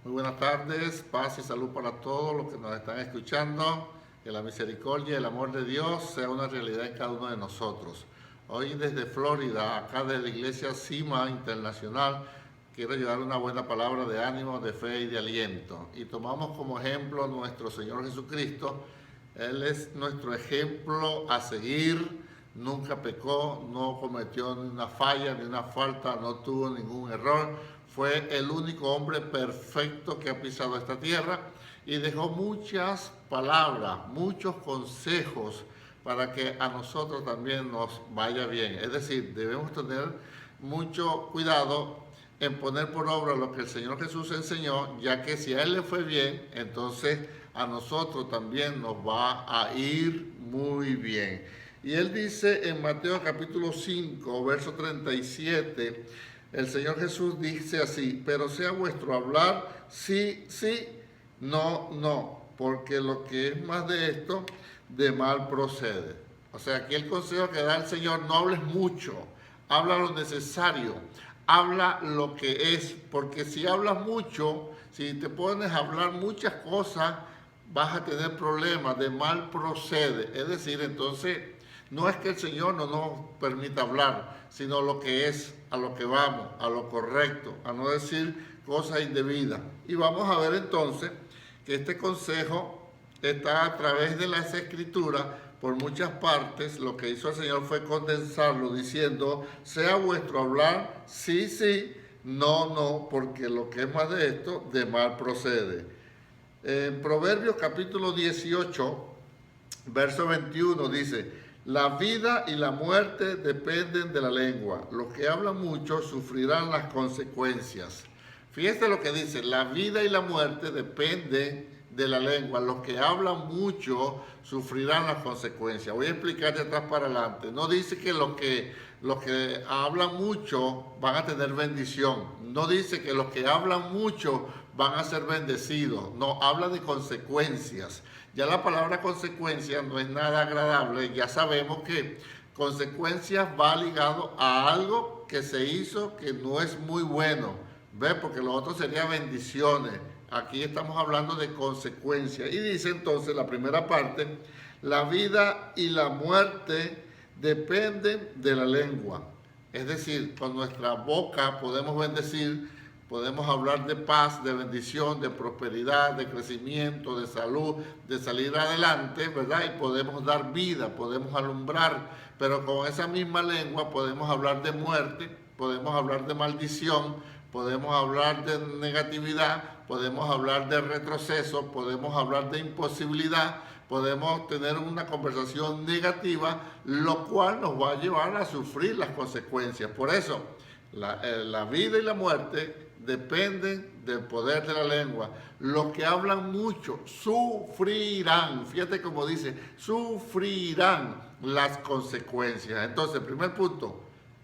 Muy buenas tardes, paz y salud para todos los que nos están escuchando. Que la misericordia y el amor de Dios sea una realidad en cada uno de nosotros. Hoy desde Florida, acá de la iglesia Cima Internacional, quiero llevar una buena palabra de ánimo, de fe y de aliento. Y tomamos como ejemplo a nuestro Señor Jesucristo. Él es nuestro ejemplo a seguir. Nunca pecó, no cometió ni una falla, ni una falta, no tuvo ningún error. Fue el único hombre perfecto que ha pisado esta tierra y dejó muchas palabras, muchos consejos para que a nosotros también nos vaya bien. Es decir, debemos tener mucho cuidado en poner por obra lo que el Señor Jesús enseñó, ya que si a Él le fue bien, entonces a nosotros también nos va a ir muy bien. Y Él dice en Mateo capítulo 5, verso 37, el Señor Jesús dice así: pero sea vuestro hablar sí, sí, no, no, porque lo que es más de esto, de mal procede. O sea, aquí el consejo que da el Señor: no hables mucho, habla lo necesario, habla lo que es, porque si hablas mucho, si te pones a hablar muchas cosas, vas a tener problemas, de mal procede. Es decir, entonces, no es que el Señor no nos permita hablar, sino lo que es, a lo que vamos, a lo correcto, a no decir cosas indebidas. Y vamos a ver entonces que este consejo está a través de las Escrituras por muchas partes. Lo que hizo el Señor fue condensarlo diciendo: sea vuestro hablar sí, sí, no, no, porque lo que es más de esto, de mal procede. En Proverbios capítulo 18, verso 21 dice: la vida y la muerte dependen de la lengua. Los que hablan mucho sufrirán las consecuencias. Fíjate lo que dice: la vida y la muerte dependen de la lengua. Los que hablan mucho sufrirán las consecuencias. Voy a explicar de atrás para adelante. No dice que los que hablan mucho van a tener bendición. No dice que los que hablan mucho van a ser bendecidos. No, habla de consecuencias. Ya la palabra consecuencia no es nada agradable. Ya sabemos que consecuencias va ligado a algo que se hizo que no es muy bueno. ¿Ves? Porque lo otro sería bendiciones. Aquí estamos hablando de consecuencias. Y dice entonces la primera parte: la vida y la muerte dependen de la lengua. Es decir, con nuestra boca podemos bendecir, podemos hablar de paz, de bendición, de prosperidad, de crecimiento, de salud, de salir adelante, ¿verdad? Y podemos dar vida, podemos alumbrar, pero con esa misma lengua podemos hablar de muerte, podemos hablar de maldición, podemos hablar de negatividad, podemos hablar de retroceso, podemos hablar de imposibilidad, podemos tener una conversación negativa, lo cual nos va a llevar a sufrir las consecuencias. Por eso, la vida y la muerte dependen del poder de la lengua. Los que hablan mucho sufrirán, fíjate cómo dice, sufrirán las consecuencias. Entonces, primer punto,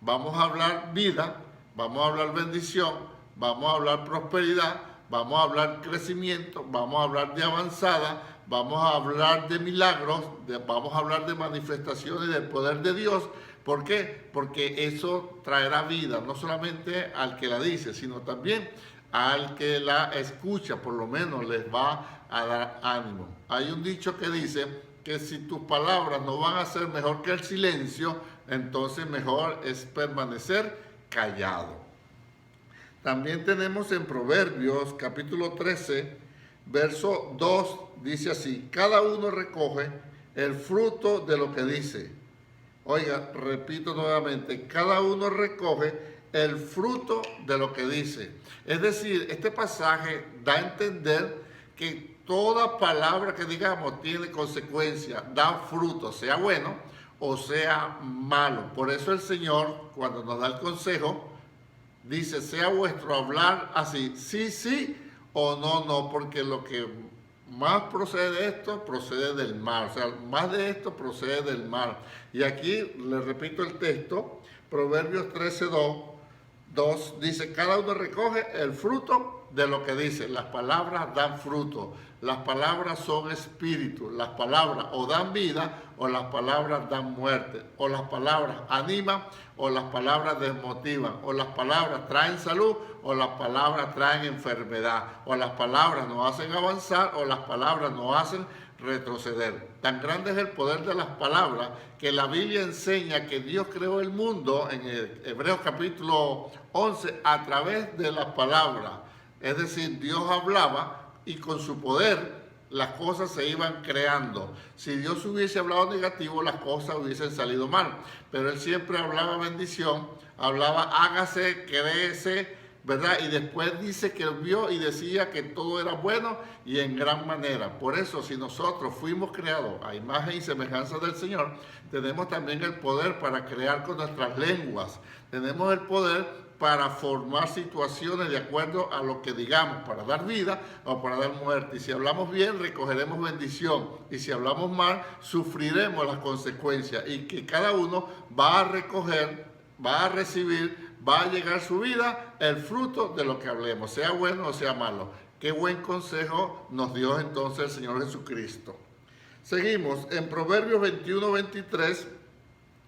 vamos a hablar vida, vamos a hablar bendición, vamos a hablar prosperidad, vamos a hablar crecimiento, vamos a hablar de avanzada, vamos a hablar de milagros, vamos a hablar de manifestaciones del poder de Dios. ¿Por qué? Porque eso traerá vida, no solamente al que la dice, sino también al que la escucha. Por lo menos les va a dar ánimo. Hay un dicho que dice que si tus palabras no van a ser mejor que el silencio, entonces mejor es permanecer callado. También tenemos en Proverbios capítulo 13, verso 2, dice así: cada uno recoge el fruto de lo que dice. Oiga, repito nuevamente, cada uno recoge el fruto de lo que dice. Es decir, este pasaje da a entender que toda palabra que digamos tiene consecuencia, da fruto, sea bueno o sea malo. Por eso el Señor, cuando nos da el consejo, dice: sea vuestro hablar así, sí, sí, o no, no, porque lo que más procede de esto, procede del mal. O sea, más de esto procede del mal. Y aquí le repito el texto, Proverbios 13, 2 dice: cada uno recoge el fruto de lo que dice. Las palabras dan fruto. Las palabras son espíritu. Las palabras o dan vida o las palabras dan muerte. O las palabras animan o las palabras desmotivan. O las palabras traen salud o las palabras traen enfermedad. O las palabras nos hacen avanzar o las palabras nos hacen retroceder. Tan grande es el poder de las palabras que la Biblia enseña que Dios creó el mundo en Hebreos capítulo 11 a través de las palabras. Es decir, Dios hablaba y con su poder las cosas se iban creando. Si Dios hubiese hablado negativo, las cosas hubiesen salido mal. Pero Él siempre hablaba bendición, hablaba hágase, créese, ¿verdad? Y después dice que Él vio y decía que todo era bueno y en gran manera. Por eso, si nosotros fuimos creados a imagen y semejanza del Señor, tenemos también el poder para crear con nuestras lenguas. Tenemos el poder para formar situaciones de acuerdo a lo que digamos, para dar vida o para dar muerte. Y si hablamos bien, recogeremos bendición. Y si hablamos mal, sufriremos las consecuencias. Y que cada uno va a recoger, va a recibir, va a llegar a su vida el fruto de lo que hablemos, sea bueno o sea malo. Qué buen consejo nos dio entonces el Señor Jesucristo. Seguimos en Proverbios 21-23,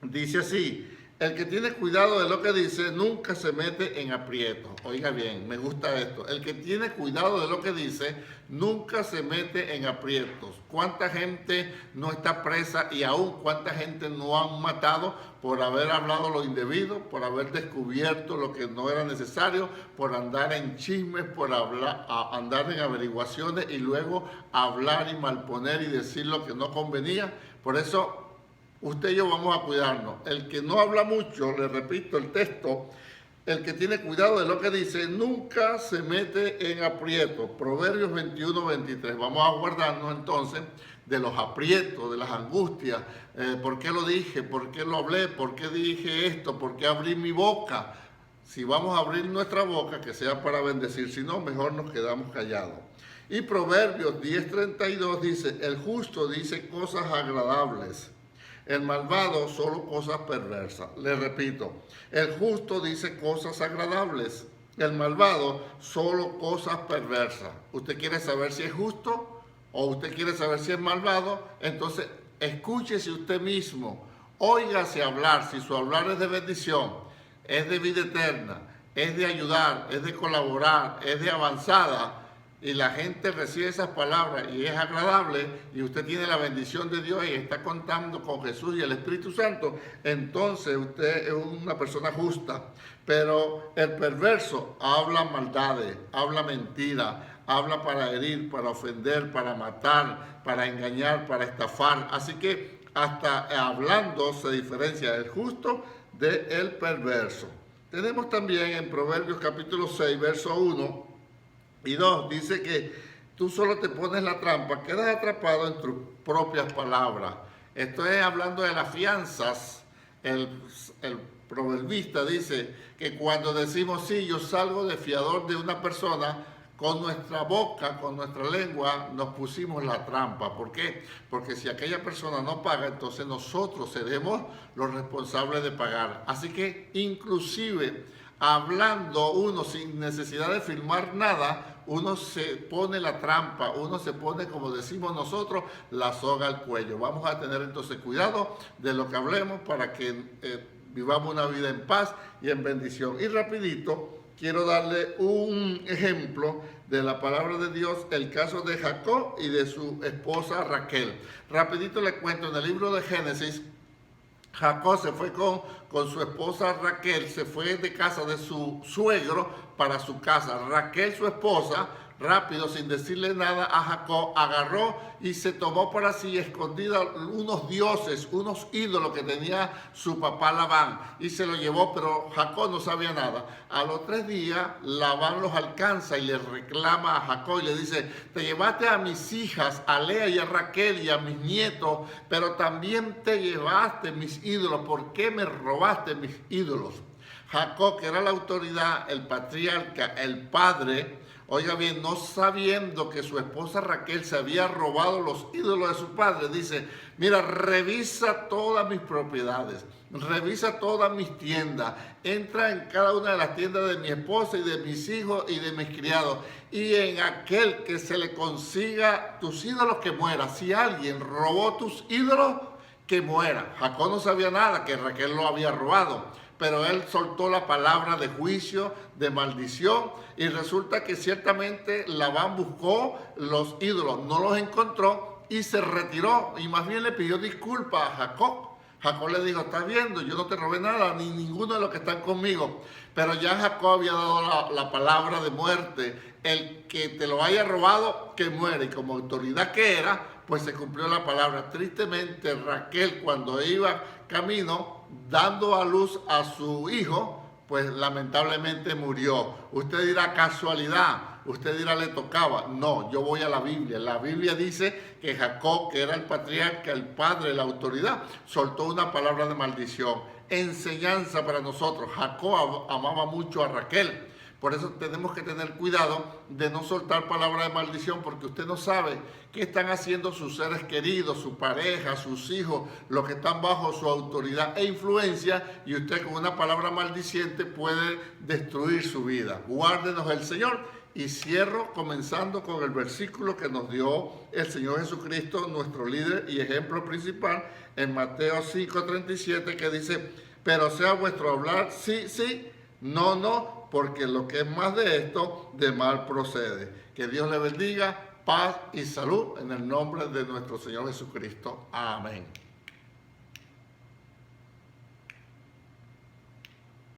dice así: el que tiene cuidado de lo que dice nunca se mete en aprietos. Oiga bien, me gusta esto. El que tiene cuidado de lo que dice nunca se mete en aprietos. ¿Cuánta gente no está presa y aún cuánta gente no han matado por haber hablado lo indebido, por haber descubierto lo que no era necesario, por andar en chismes, por andar en averiguaciones y luego hablar y malponer y decir lo que no convenía? Por eso usted y yo vamos a cuidarnos. El que no habla mucho, le repito el texto, el que tiene cuidado de lo que dice, nunca se mete en aprietos. Proverbios 21-23. Vamos a guardarnos entonces de los aprietos, de las angustias. ¿Por qué lo dije? ¿Por qué lo hablé? ¿Por qué dije esto? ¿Por qué abrí mi boca? Si vamos a abrir nuestra boca, que sea para bendecir. Si no, mejor nos quedamos callados. Y Proverbios 10-32 dice, el justo dice cosas agradables, el malvado solo cosas perversas. Le repito, el justo dice cosas agradables, el malvado solo cosas perversas. ¿Usted quiere saber si es justo o usted quiere saber si es malvado? Entonces, escúchese usted mismo, óigase hablar. Si su hablar es de bendición, es de vida eterna, es de ayudar, es de colaborar, es de avanzada, y la gente recibe esas palabras y es agradable y usted tiene la bendición de Dios y está contando con Jesús y el Espíritu Santo, entonces usted es una persona justa. Pero el perverso habla maldades, habla mentira, habla para herir, para ofender, para matar, para engañar, para estafar. Así que hasta hablando se diferencia el justo del perverso. Tenemos también en Proverbios capítulo 6, verso 1 y 2, dice que tú solo te pones la trampa, quedas atrapado en tus propias palabras. Esto es hablando de las fianzas. El proverbista dice que cuando decimos sí, yo salgo de fiador de una persona, con nuestra boca, con nuestra lengua, nos pusimos la trampa. ¿Por qué? Porque si aquella persona no paga, entonces nosotros seremos los responsables de pagar. Así que inclusive hablando uno sin necesidad de firmar nada, uno se pone la trampa, uno se pone, como decimos nosotros, la soga al cuello. Vamos a tener entonces cuidado de lo que hablemos para que vivamos una vida en paz y en bendición. Y rapidito, quiero darle un ejemplo de la palabra de Dios, el caso de Jacob y de su esposa Raquel. Rapidito le cuento, en el libro de Génesis, Jacob se fue con su esposa Raquel, se fue de casa de su suegro para su casa. Raquel, su esposa, rápido, sin decirle nada a Jacob, agarró y se tomó para sí escondida unos dioses, unos ídolos que tenía su papá Labán, y se lo llevó, pero Jacob no sabía nada. A los 3 días, Labán los alcanza y le reclama a Jacob y le dice, te llevaste a mis hijas, a Lea y a Raquel y a mis nietos, pero también te llevaste mis ídolos. ¿Por qué me robaste mis ídolos? Jacob, que era la autoridad, el patriarca, el padre, Oiga bien, no sabiendo que su esposa Raquel se había robado los ídolos de su padre, dice, mira, revisa todas mis propiedades, revisa todas mis tiendas, entra en cada una de las tiendas de mi esposa y de mis hijos y de mis criados, y en aquel que se le consiga tus ídolos, que muera. Si alguien robó tus ídolos, que muera. Jacob no sabía nada, que Raquel lo había robado, pero él soltó la palabra de juicio, de maldición, y resulta que ciertamente Labán buscó los ídolos, no los encontró y se retiró, y más bien le pidió disculpas a Jacob. Jacob le dijo, estás viendo, yo no te robé nada, ni ninguno de los que están conmigo. Pero ya Jacob había dado la palabra de muerte. El que te lo haya robado, que muere. Y como autoridad que era, pues se cumplió la palabra. Tristemente, Raquel, cuando iba camino, dando a luz a su hijo, pues lamentablemente murió. Usted dirá casualidad, usted dirá le tocaba. No, yo voy a la Biblia. La Biblia dice que Jacob, que era el patriarca, el padre, la autoridad, soltó una palabra de maldición. Enseñanza para nosotros. Jacob amaba mucho a Raquel. Por eso tenemos que tener cuidado de no soltar palabras de maldición, porque usted no sabe qué están haciendo sus seres queridos, su pareja, sus hijos, los que están bajo su autoridad e influencia, y usted con una palabra maldiciente puede destruir su vida. Guárdenos el Señor. Y cierro comenzando con el versículo que nos dio el Señor Jesucristo, nuestro líder y ejemplo principal, en Mateo 5:37, que dice, pero sea vuestro hablar sí, sí, no, no, porque lo que es más de esto, de mal procede. Que Dios le bendiga, paz y salud en el nombre de nuestro Señor Jesucristo. Amén.